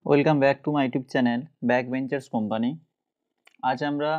Welcome back to my YouTube channel back benchers company. আজ আমরা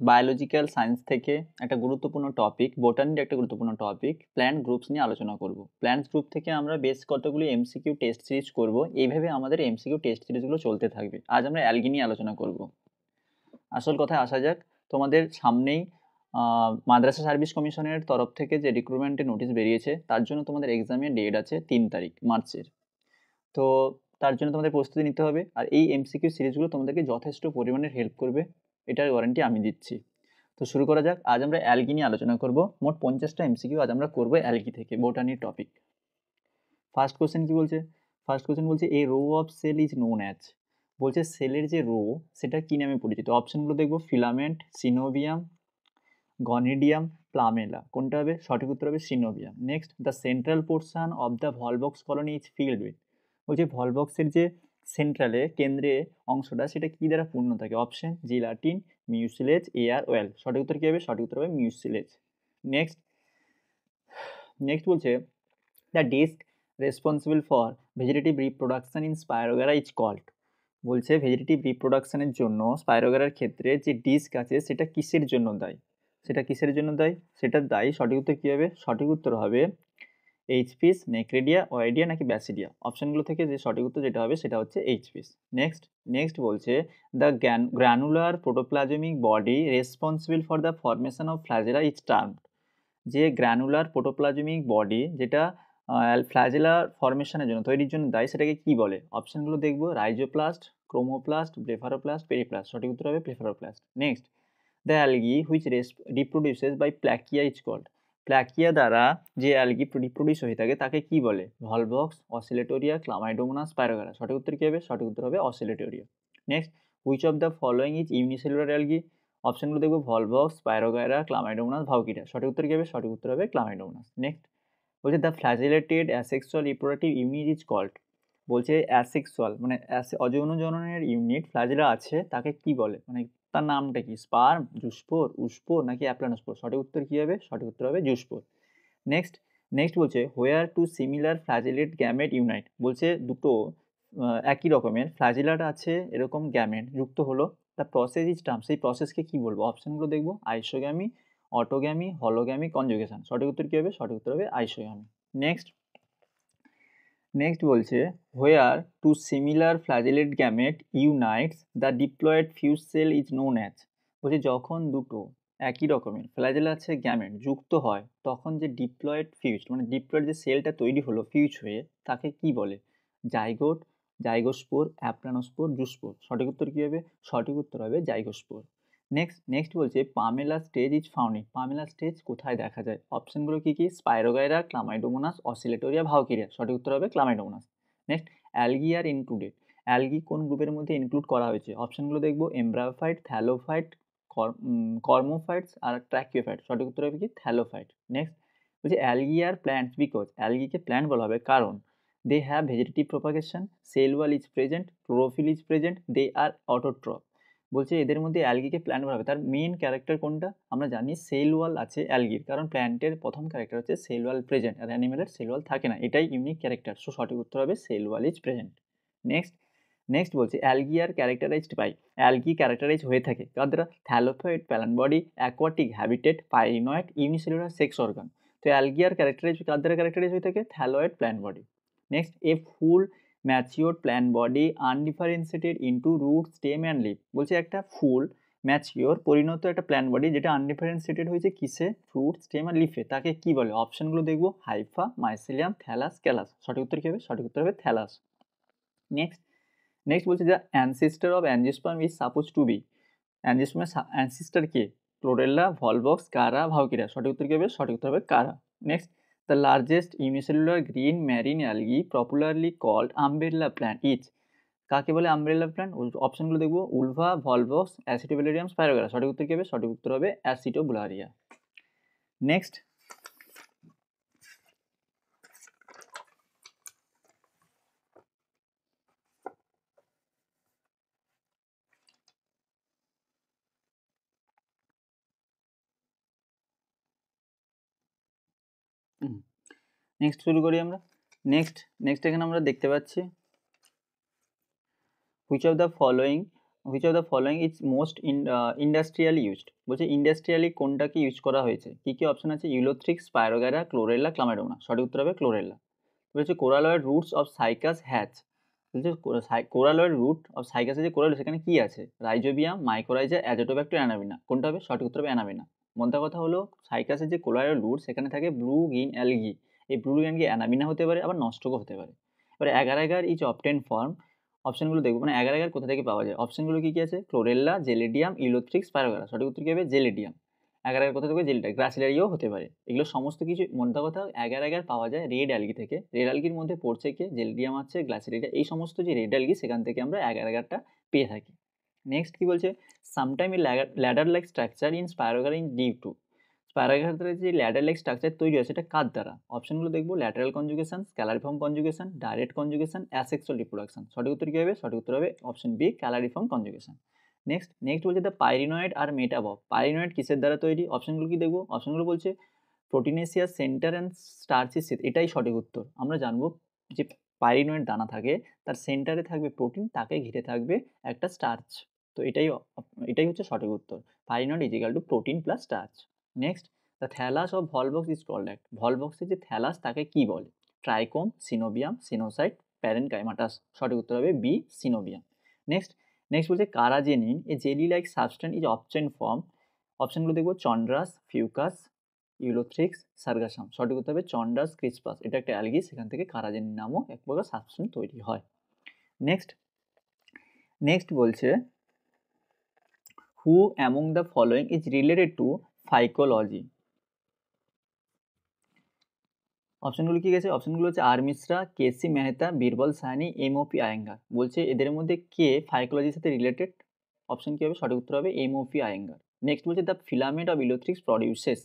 biological science থেকে একটা গুরুত্বপূর্ণ টপিক, বোটানির একটা গুরুত্বপূর্ণ টপিক প্ল্যান্ট গ্রুপস নিয়ে আলোচনা করব। প্ল্যান্ট গ্রুপ থেকে আমরা বেশ কতগুলি এমসিকিউ টেস্ট সিরিজ করব। এইভাবে আমাদের এমসিকিউ টেস্ট সিরিজগুলো চলতে থাকবে। আজ আমরা অ্যালগি নিয়ে আলোচনা করব। আসল কথায় আসা যাক, তোমাদের সামনেই মাদ্রাসা সার্ভিস কমিশনের তরফ থেকে যে রিক্রুটমেন্টের নোটিশ বেরিয়েছে, তার জন্য তোমাদের এক্সামের ডেট আছে 3 তারিখ মার্চের। তো তার জন্য তোমাদের প্রস্তুতি নিতে হবে, আর এই এমসিকিউ সিরিজগুলো তোমাদেরকে যথেষ্ট পরিমাণে হেল্প করবে, এটার ওয়ারেন্টি আমি দিচ্ছি। তো শুরু করা যাক। আজ আমরা অ্যালগি নিয়ে আলোচনা করব। মোট 50টা এমসিকিউ আজ আমরা করবো অ্যালগি থেকে, বোটানির টপিক। ফার্স্ট কোশ্চেন কি বলছে? ফার্স্ট কোশ্চেন বলছে a row of cell is known as. বলছে সেলের যে রো সেটা কি নামে পরিচিত? অপশনগুলো দেখবো, ফিলামেন্ট, সিনোভিয়াম, গনিডিয়াম, প্লামেলা। কোনটা হবে? সঠিক উত্তর হবে সিনোভিয়াম। Next, the central portion of the volvox colony is filled with. বলছে ভলবক্সের যে সেন্ট্রালে, কেন্দ্রে অংশটা, সেটা কি দ্বারা পূর্ণ থাকে? Option gelatin, mucilage, air, oil. সঠিক উত্তর কি হবে? সঠিক উত্তর হবে মিউসিলেজ। নেক্সট নেক্সট বলছে the disc responsible for vegetative reproduction in spirogyra is called. বলছে ভেজিটেটিভ রিপ্রোডাকশনের জন্য স্পাইরোগারার ক্ষেত্রে যে ডিস্ক আছে সেটা কিসের জন্য দায়ী? সেটা কিসের জন্য দায়ী? সেটা দায়ী, সঠিক উত্তর কী হবে? সঠিক উত্তর হবে এইচপিস, নেক্রেডিয়া, ওয়াইডিয়া নাকি ব্যাসিডিয়া। অপশনগুলো থেকে যে সঠিক উত্তর যেটা হবে সেটা হচ্ছে এইচপিস। নেক্সট বলছে the granular protoplasmic body responsible for the formation of flagella is termed. যে গ্র্যানুলার প্রোটোপ্লাজমিক বডি যেটা ফ্ল্যাজেলা ফরমেশনের জন্য, তৈরির জন্য দায়ী, সেটাকে কি বলে? অপশনগুলো দেখবো, রাইজোপ্লাস্ট, ক্রোমোপ্লাস্ট, ব্লেফারোপ্লাস্ট, পেরিপ্লাস্ট। সঠিক উত্তর হবে blepharoplast. Next, the algae which reproduces by plakea is called. Plakea দ্বারা যে অ্যালগি রিপ্রোডিউস হয়ে থাকে তাকে কি বলে? Volvox, oscillatoria, chlamydomonas, spirogyra. সঠিক উত্তর কি হবে? সঠিক উত্তর হবে oscillatoria. Next, which of the following is unicellular algae. অপশনগুলো দেখবো, ভলবক্স, স্পাইরোগারা, ক্লামাইডোমোনাস, ভাউকিরিয়া। সঠিক উত্তর কি হবে? সঠিক উত্তর হবে ক্লামাইডোমোনাস। নেক্সট বলছে the flagellated asexual reproductive unit is called. বলছে অ্যাসেক্সুয়াল মানে অযৌন জননের ইউনিট ফ্ল্যাজেলা আছে তাকে কি বলে, মানে তার নামটা কি? স্পার্ম, জুস্পোর, উস্পোর নাকি অ্যাপ্লানোস্পোর? সঠিক উত্তর কি হবে? সঠিক উত্তর হবে জুস্পোর। নেক্সট নেক্সট বলছে where two similar flagellate gamete unite. বলছে দুটো একই রকমের ফ্ল্যাজেলাট আছে এরকম গ্যামেট যুক্ত হলো, দ্য প্রসেস ইজ টার্ম। সেই প্রসেসকে কি বলবো? অপশনগুলো দেখবো, আইসোগ্যামি, অটোগ্যামি, হলোগ্যামি, কনজুগেশন। সঠিক উত্তর কি হবে? সঠিক উত্তর হবে আইসোগ্যামি। নেক্সট বলছে where two similar flagellate gamete unites the diploid fuse cell is known as. বলছে যখন দুটো একই রকমের ফ্ল্যাজেলা আছে গ্যামেট যুক্ত হয় তখন যে ডিপ্লয়েড ফিউজ মানে ডিপ্লয়েড যে সেলটা তৈরি হলো ফিউজ হয়ে, তাকে কি বলে? Zygote, zygospore, aplanospore, zoospore. সঠিক উত্তর কী হবে? সঠিক উত্তর হবে জাইগোস্পোর। নেক্সট বলছে palmella stage is found in. Palmella stage কোথায় দেখা যায়? অপশনগুলো কি কি? Spirogyra, chlamydomonas, oscillatoria, vaucheria. সঠিক উত্তর হবে chlamydomonas. Next, algae are included. Algae কোন গ্রুপের মধ্যে ইনক্লুড করা হয়েছে? অপশনগুলো দেখবো, এমব্রায়োফাইট, থ্যালোফাইট, কর্মোফাইটস আর ট্র্যাকিওফাইট। সঠিক উত্তর হবে কি? থ্যালোফাইট। নেক্সট বলছে অ্যালগি আর প্ল্যান্টস বিকজ। অ্যালগিকে প্ল্যান্ট বলা হবে কারণ they have vegetative propagation, cell wall is present, chlorophyll is present, they are autotroph। বলছে এদের মধ্যে অ্যালগিকে প্ল্যান্ট বলা হবে, তার মেন ক্যারেক্টার কোনটা? আমরা জানি সেল ওয়াল আছে অ্যালগির, কারণ প্ল্যান্টের প্রথম ক্যারেক্টার হচ্ছে সেল ওয়াল প্রেজেন্ট, আর অ্যানিমেলের সেল ওয়াল থাকে না, এটাই ইউনিক ক্যারেক্টার। সো সঠিক উত্তর হবে cell wall is present. Next next বলছে algae are characterized by. Algae characterize হয়ে থাকে কার দ্বারা? Thallophyte, plant body, aquatic habitat, pyrenoid, unicellular sex organ. তো অ্যালগি আর ক্যারেক্টারাইজ কার দ্বারা ক্যারেক্টারাইজ হয়ে থাকে? Thalloid, plant body. Next, a full mature plant body undifferentiated into root, stem and leaf. বলছে একটা ফুল ম্যাচিওর পরিণত একটা প্ল্যান্ট বডি যেটা আনডিফারেন্সিয়েটেড হয়েছে কিসে? ফ্রুট, স্টেম আর লিফে, তাকে কি বলে? অপশনগুলো দেখবো, হাইফা, মাইসেলিয়াম, থ্যালাস, ক্যালাস। সঠিক উত্তর কি হবে? সঠিক উত্তর হবে থ্যালাস। নেক্সট বলছে the ancestor of angiosperm is suppose to be. অ্যাঞ্জিওস্পার্মের অ্যানসেস্টার কে? Chlorella, volvox, chara, vaucheria. সঠিক উত্তর কি হবে? সঠিক উত্তর হবে কারা। Next, the largest unicellular green marine algae popularly called umbrella plant is. কাকে বলে আমব্রেলা প্ল্যান্ট? অপশনগুলো দেখবো, উলভা, ভলবক্স, অ্যাসিটোবেলারিয়াম, স্পাইরোগারা। সঠিক উত্তর কি হবে? সঠিক উত্তর হবে অ্যাসিটোবুলারিয়া। নেক্সট নেক্সট শুরু করি আমরা। নেক্সট এখানে আমরা দেখতে পাচ্ছি which of the following is most industrially used, বলছে ইন্ডাস্ট্রিয়ালি কোনটাকে ইউজ করা হয়েছে। কী কী অপশন আছে? Ulothrix, spirogyra, chlorella, chlamydomonas. সঠিক উত্তর হবে ক্লোরেল্লা। বলছে coralloid roots of cycas has, বলছে কোরালয়েড রুট অফ সাইকাসে যে কোরাল সেখানে কি আছে? Rhizobium, mycorrhiza, azotobacter, Anabaena. কোনটা হবে? সঠিক উত্তর হবে অ্যানাবিনা। মধ্যে কথা হলো সাইকাসের যে কোরালয়েড রুট সেখানে থাকে ব্লু গ্রিন অ্যালগি। এই ব্লু গ্রিন অ্যালগি অ্যানাবিনা হতে পারে, আবার নষ্টকও হতে পারে। এবার Agar Agar is obtain form, অপশনগুলো দেখবো, মানে অ্যাগার অ্যাগার কোথা থেকে পাওয়া যায়। অপশনগুলো কি কি আছে? Chlorella, gelidium, ulothrix, spirogyra. সঠিক উত্তর কি হবে? জেলিডিয়াম। অ্যাগার অ্যাগার কোথা থেকে? জেলিডিয়াম। গ্রাসিলারিও হতে পারে। এগুলো সমস্ত কিছু মধ্যে কথা অ্যাগার অ্যাগার পাওয়া যায় রেড অ্যালগি থেকে। রেড অ্যালগির মধ্যে পড়ছে কি? জেলিডিয়াম আছে, গ্লাসিলারিয়া, এই সমস্ত যে রেড অ্যালগি সেখান থেকে আমরা অ্যাগার অ্যাগারটা পেয়ে থাকি। নেক্সট কি বলছে? Sometime a ladder like structure in spirogyra in due to, স্পাইরোগ্যারাতে যে ল্যাডার লাইক স্ট্রাকচার তৈরি হয় সেটা কার দ্বারা? অপশনগুলো দেখবো, lateral conjugation, scalariform conjugation, direct conjugation, asexual reproduction. সঠিক উত্তর কি হবে? সঠিক উত্তর হবে option B, scalariform conjugation. Next বলছে the pyrenoid are made of. Pyrenoid কিসের দ্বারা তৈরি? অপশনগুলো কি দেখবো? অপশনগুলো বলছে proteinaceous centre and starchy sheath. এটাই সঠিক উত্তর। আমরা জানবো যে পাইরিনয়েড দানা থাকে, তার সেন্টারে থাকবে প্রোটিন, তাকে ঘিরে থাকবে একটা স্টার্চ। তো এটাই হচ্ছে সঠিক উত্তর। Pyrenoid is equal to protein plus starch. Next, the thallus of volvox is called at. ভলভক্সের যে থ্যালাস তাকে কি বলে? Trichome, coenobium, coenocyte, parenchymatous. সঠিক উত্তর হবে বি, সিনোবিয়াম। নেক্সট বলছে carrageenan a jelly like substance is obtained from. অপশনগুলো দেখবো, চন্ড্রাস, ফিউকাস, ইউলোথ্রিক্স, সার্গাসাম। সঠিক উত্তর হবে চন্ড্রাস ক্রিসপাস। এটা একটা অ্যালগি, সেখান থেকে কারাজেনিন নামক এক প্রকার সাবস্টেন্স তৈরি হয়। নেক্সট বলছে হু among the following is related to phycology. অপশনগুলো কি গেছে? অপশনগুলো হচ্ছে আর মিশ্রা, কেসি মেহতা, বীরবল সাহানি, এমওপি আয়েঙ্গার। বলছে এদের মধ্যে কে ফাইকোলজির সাথে রিলেটেড? অপশন কি হবে? সঠিক উত্তর হবে এমওপি আয়েঙ্গার। নেক্সট বলছে দ্য ফিলামেন্ট অফ ইলোথ্রিক্স প্রডিউসেস।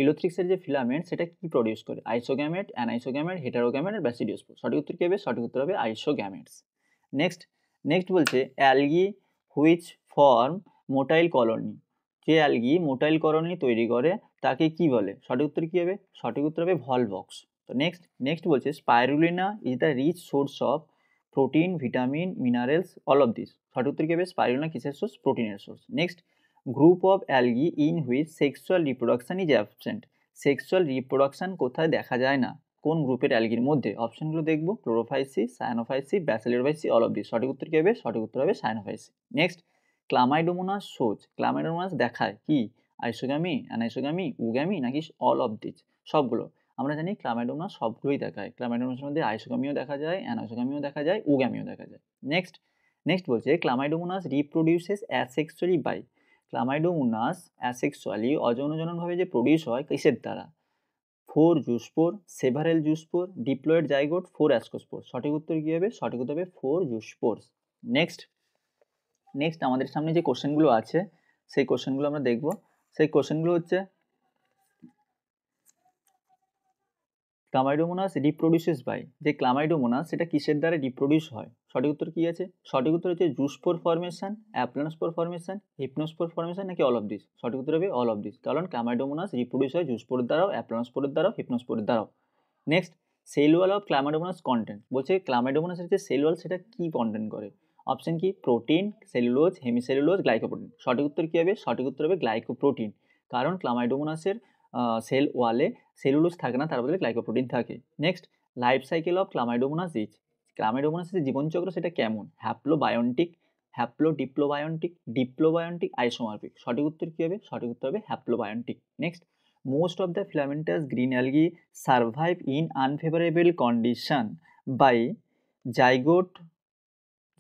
ইলোথ্রিক্সের যে ফিলামেন্ট সেটা কি প্রডিউস করে? আইসোগ্যামেট, অ্যানাইসোগ্যামেট, হেটারোগ্যামেট আর ব্যাসিডিওস্পোর। সঠিক উত্তর কি হবে? সঠিক উত্তর হবে আইসোগ্যামেটস। নেক্সট বলছে algae which form motile colony. যে অ্যালগি মোটাইল কলোনি তৈরি করে তাকে কি বলে? সঠিক উত্তর কি হবে? সঠিক উত্তর হবে ভলভক্স। তো নেক্সট বলছে spirulina is the rich source of protein, vitamin, minerals, all of this. সঠিক উত্তর কি হবে? স্পাইরুলিনা কিসের সোর্স? প্রোটিনের source. Next, group of algae in which sexual reproduction is absent. Sexual reproduction কোথায় দেখা যায় না? কোন গ্রুপের অ্যালগির মধ্যে? অপশনগুলো দেখবো, chlorophyceae, cyanophyceae, bacillophyceae, all of this. সঠিক উত্তর কি হবে? সঠিক উত্তর হবে cyanophyceae. Next, chlamydomonas shows. Chlamydomonas দেখায় কি? আইসোগ্যামি, অ্যানাইসোগ্যামি, উগ্যামি, নাকি অল অফ দিস? সবগুলো। আমরা জানি ক্লামাইডোমোনাস সবগুলোই দেখায়। ক্লামাইডোমোনাসের মধ্যে আইসোগ্যামিও দেখা যায়, অ্যানাইসোগ্যামিও দেখা যায়, উগ্যামিও দেখা যায়। নেক্সট বলছে chlamydomonas রিপ্রোডিউসেস asexually by. Chlamydomonas asexually অযৌনজননভাবে যে প্রডিউস হয় কিসের দ্বারা? 4 zoospore, several zoospore, diploid zygote, 4 অ্যাস্কোস্পোর। সঠিক উত্তর কি হবে? সঠিক উত্তর হবে 4 জুস্পোর্স। নেক্সট আমাদের সামনে যে কোশ্চেনগুলো আছে সেই কোশ্চেনগুলো আমরা দেখব। সেই কোশ্চেনগুলো হচ্ছে ক্লামাইডোমোনাস রিপ্রোডিউসেস বাই। যে ক্লামাইডোমোনাস সেটা কিসের দ্বারা রিপ্রোডিউস হয়? সঠিক উত্তর কি আছে? সঠিক উত্তর হচ্ছে zoospore formation, aplanospore formation, হিপনোস্পোর formation, নাকি অল অফ দিস। সঠিক উত্তর হবে অল অফ দিস। কারণ ক্লামাইডোমোনাস রিপ্রোডিউস হয় জুস্পোর দ্বারাও, অ্যাপ্লানোস্পোরের দ্বারাও, হিপনোস্পোরের দ্বারাও। Next, cell wall of chlamydomonas content. বলছে ক্লামাইডোমোনাসের যে সেল ওয়াল সেটা কি কন্টেন্ট করে? অপশন কি? Protein, cellulose, hemicellulose, glycoprotein. সঠিক উত্তর কি হবে? সঠিক উত্তর হবে গ্লাইকোপ্রোটিন। কারণ ক্লামাইডোমোনাসের সেল ওয়ালে সেলুলোজ থাকে না, তার বদলে গ্লাইকোপ্রোটিন থাকে। Next, life cycle of chlamydomonas is. ক্লামাইডোমোনাসের জীবনচক্র সেটা কেমন? হ্যাপ্লোবায়োন্টিক, ডিপ্লোবায়োন্টিক, আইসোমারফিক। সঠিক উত্তর কি হবে? সঠিক উত্তর হবে haplobiontic. Next, most of the filamentous green algae survive in unfavorable condition by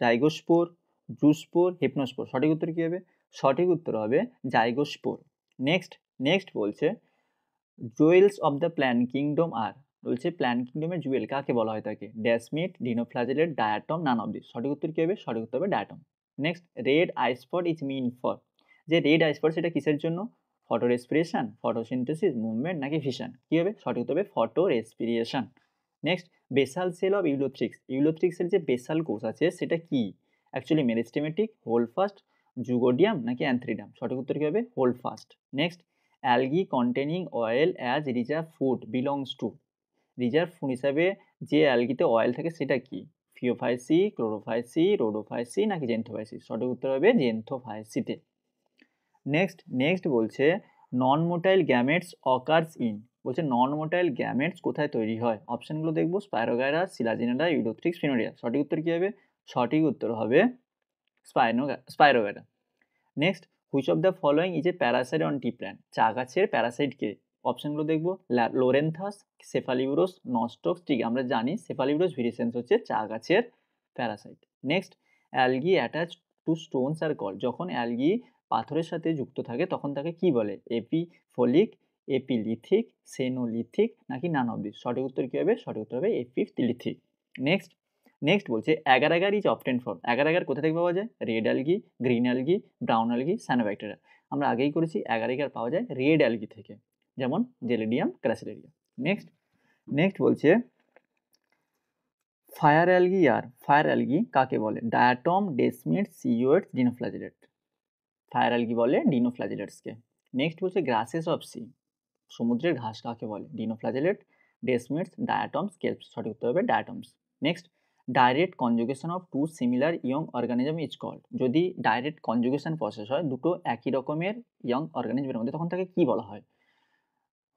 zygospore, zoospore, hypnospore. সঠিক উত্তর কি হবে? সঠিক উত্তর হবে জাইগোস্পোর। নেক্সট বলছে jewels of the plant kingdom are. বলছে প্ল্যান্ট কিংডমের জুয়েল কাকে বলা হয় থাকে? Desmid, dinoflagellate, diatom, none of this. সঠিক উত্তর কি হবে? সঠিক উত্তর হবে diatom. Next, red eye spot is mean for. যে রেড আই স্পট সেটা কিসের জন্য? ফটো রেসপিরেশন, ফটোসিনথেসিস, মুভমেন্ট, নাকি ভিশন? কি হবে? সঠিক উত্তর হবে photo respiration. Next, basal cell of ulothrix. ইউলোথ্রিক্সের যে বেসাল কোষ আছে সেটা কি? অ্যাকচুয়ালি মেরিস্টেমেটিক, হোলফাস্ট, জুগোডিয়াম, নাকি অ্যান্থ্রিডাম? সঠিক উত্তর কি হবে? Holdfast. Next, algae containing oil as reserve food belongs to. Reserve food হিসাবে যে অ্যালগিতে অয়েল থাকে সেটা কি? ফিওফাইসি, ক্লোরোফাইসি, রোডোফাইসি নাকি জেন্থোফাইসি? সঠিক উত্তর হবে জেন্থোফাইসিতে। নেক্সট বলছে নন মোটাইল গ্যামেটস অকার্স ইন, বলছে নন মোটাইল গ্যামেটস কোথায় তৈরি হয়? অপশনগুলো দেখবো, স্পাইরোগাইরা, সিলাজিনেরা, ইউডোথ্রিক্স, ফিনোরিয়া। সঠিক উত্তর কি হবে? সঠিক উত্তর হবে spirogyra. Next, which of the following is a Parasite on T plant? চা গাছের প্যারাসাইট কে? অপশনগুলো দেখবো, লোরেন্থাস, সেফালিউরোস, নস্টক্স। ঠিক, আমরা জানি সেফালিউরোস ভিরিসেন্স হচ্ছে চা গাছের parasite. Next, algae attach to stones are call, যখন অ্যালগি পাথরের সাথে যুক্ত থাকে তখন তাকে কি বলে? এপিফোলিক, এপিলিথিক, সেনোলিথিক নাকি নান অফ দিস? সঠিক উত্তর কি হবে? সঠিক উত্তর হবে এপিলিথিক। নেক্সট বলছে Agar Agar is obtained from, Agar Agar কোথা থেকে পাওয়া যায়? Red algae, green algae, brown algae, cyanobacteria. আমরা আগেই করেছি অ্যাগার অ্যাগার পাওয়া যায় রেড অ্যালগি থেকে, যেমন জেলিডিয়াম, ক্রাসিলেরিয়া। নেক্সট বলছে ফায়ার অ্যালগি কাকে বলে? ডায়াটম, ডেসমিড, সিওয়েটস, ডিনোফ্ল্যাজেলেট। ফায়ার অ্যালগি বলে ডিনোফ্ল্যাজেলেটসকে। নেক্সট বলছে গ্রাসেস অফ সি, সমুদ্রের ঘাস কাকে বলে? ডিনোফ্ল্যাজেলেট, ডেসমিডস, ডায়াটমস, কেল্পস। সঠিক উত্তর হবে diatoms. Next, direct conjugation of two similar young organism is called, যদি ডাইরেক্ট কনজুগেশন প্রসেস হয় দুটো একই রকমের ইয়ং অর্গানিজমের মধ্যে তখন তাকে কি বলা হয়?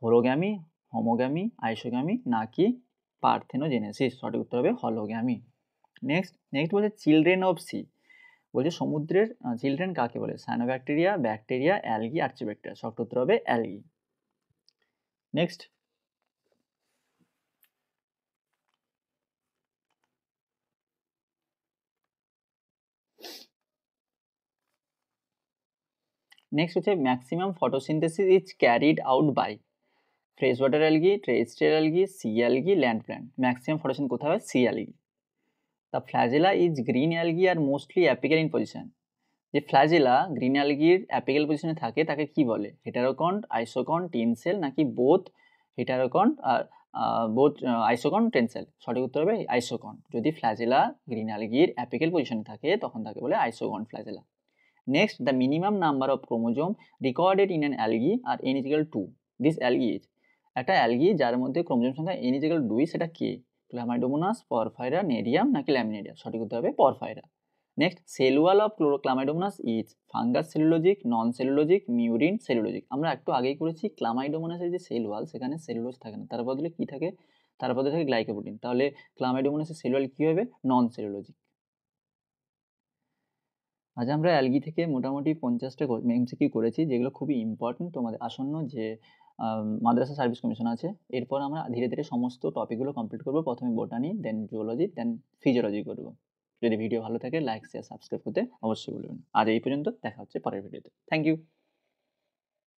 হোলোগ্যামি, হোমোগ্যামি, আইসোগ্যামি নাকি পার্থেনোজেনেসিস? সঠিক উত্তর হবে হলোগ্যামি। নেক্সট বলছে চিলড্রেন অফ সি, বলছে সমুদ্রের চিলড্রেন কাকে বলে? Cyanobacteria, bacteria, algae, archaebacteria. সঠিক উত্তর হবে অ্যালগি। নেক্সট হচ্ছে maximum photosynthesis is carried out by fresh water algae, terrestrial algae, sea algae, land plant. Maximum photosynthesis কোথায় হয়? Sea algae. The flagella is green algae are mostly apical in position, যে flagella green অ্যালগির apical পজিশনে থাকে তাকে কি বলে? হেটারোকন্ট, আইসোকন্ট, Tencel নাকি বোথ হেটারোকন্ট আর বোথ আইসোকন্ট, টেনসেল? সঠিক উত্তর হবে আইসোকন্ট। যদি ফ্ল্যাজেলা গ্রিন অ্যালগির অ্যাপিক্যাল পজিশনে থাকে তখন তাকে বলে isokont flagella. Next, the minimum number of chromosome recorded in an algae are n equal 2, this algae is, একটা অ্যালগি যার মধ্যে ক্রোমোজোম সংখ্যা n ইকুয়াল 2 সেটা কে? ক্লামাইডোমোনাস, পরফাইরা, নেরিয়াম নাকি ল্যামিনেরিয়া? সঠিক উত্তর হবে পরফাইরা। Next, cell wall of chlamydomonas is fungus cellulosic, non cellulosic, murein cellulosic. আমরা একটু আগেই করেছি ক্লামাইডোমোনাসের যে সেল ওয়াল সেখানে সেলুলোজ থাকে না, তার বদলে কি থাকে? তার বদলে থাকে গ্লাইকোপ্রোটিন। তাহলে ক্লামাইডোমোনাসের সেল ওয়াল কি হবে? নন সেলুলোজিক। আজ আমরা অ্যালগি থেকে মোটামুটি 50টা এমসিকিউ করেছি, যেগুলো খুবই ইম্পর্টেন্ট তোমাদের আসন্ন যে মাদ্রাসা সার্ভিস কমিশন আছে। এরপর আমরা ধীরে ধীরে সমস্ত টপিকগুলো কমপ্লিট করবো, প্রথমে বোটানি, দেন জুওলজি, দেন ফিজিওলজি করবো। যদি ভিডিও ভালো থাকে লাইক, শেয়ার, সাবস্ক্রাইব করতে অবশ্যই বলবেন। আজ এই পর্যন্ত, দেখা হচ্ছে পরের ভিডিওতে। Thank you.